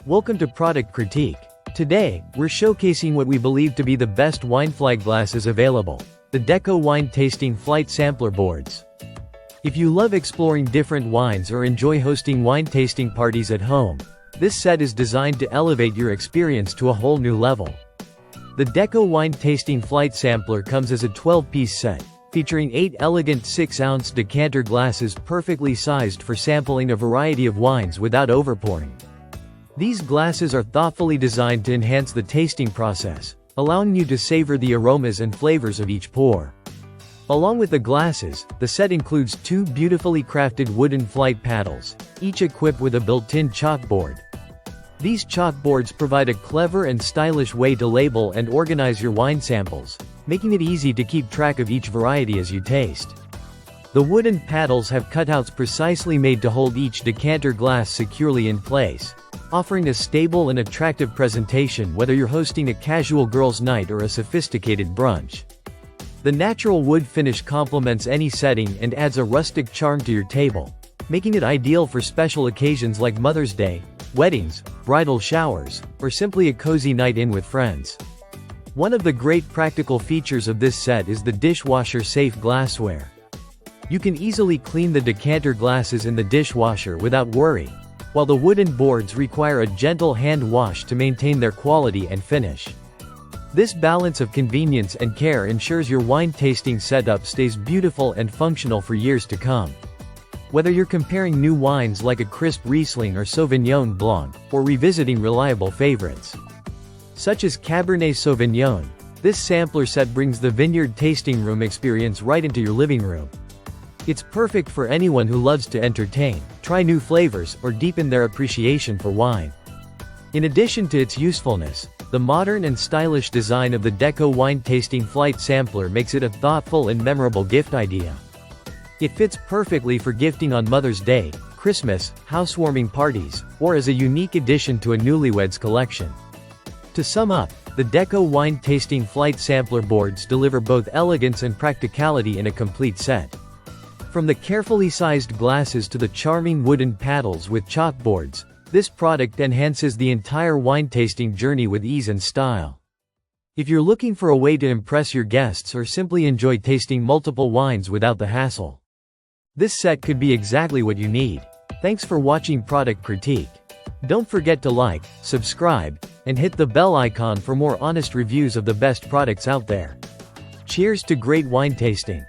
Welcome to Product Critique. Today, we're showcasing what we believe to be the best wine flight glasses available, the Deco Wine Tasting Flight Sampler Boards. If you love exploring different wines or enjoy hosting wine tasting parties at home, this set is designed to elevate your experience to a whole new level. The Deco Wine Tasting Flight Sampler comes as a 12-piece set, featuring 8 elegant 6-ounce decanter glasses perfectly sized for sampling a variety of wines without overpouring. These glasses are thoughtfully designed to enhance the tasting process, allowing you to savor the aromas and flavors of each pour. Along with the glasses, the set includes 2 beautifully crafted wooden flight paddles, each equipped with a built-in chalkboard. These chalkboards provide a clever and stylish way to label and organize your wine samples, making it easy to keep track of each variety as you taste. The wooden paddles have cutouts precisely made to hold each decanter glass securely in place, offering a stable and attractive presentation whether you're hosting a casual girls' night or a sophisticated brunch. The natural wood finish complements any setting and adds a rustic charm to your table, making it ideal for special occasions like Mother's Day, weddings, bridal showers, or simply a cozy night in with friends. One of the great practical features of this set is the dishwasher-safe glassware. You can easily clean the decanter glasses in the dishwasher without worry, while the wooden boards require a gentle hand wash to maintain their quality and finish. This balance of convenience and care ensures your wine tasting setup stays beautiful and functional for years to come. Whether you're comparing new wines like a crisp Riesling or Sauvignon Blanc, or revisiting reliable favorites, such as Cabernet Sauvignon, this sampler set brings the vineyard tasting room experience right into your living room. It's perfect for anyone who loves to entertain, try new flavors, or deepen their appreciation for wine. In addition to its usefulness, the modern and stylish design of the Deco Wine Tasting Flight Sampler makes it a thoughtful and memorable gift idea. It fits perfectly for gifting on Mother's Day, Christmas, housewarming parties, or as a unique addition to a newlywed's collection. To sum up, the Deco Wine Tasting Flight Sampler Boards deliver both elegance and practicality in a complete set. From the carefully sized glasses to the charming wooden paddles with chalkboards, this product enhances the entire wine tasting journey with ease and style. If you're looking for a way to impress your guests or simply enjoy tasting multiple wines without the hassle, this set could be exactly what you need. Thanks for watching Product Critique. Don't forget to like, subscribe, and hit the bell icon for more honest reviews of the best products out there. Cheers to great wine tasting!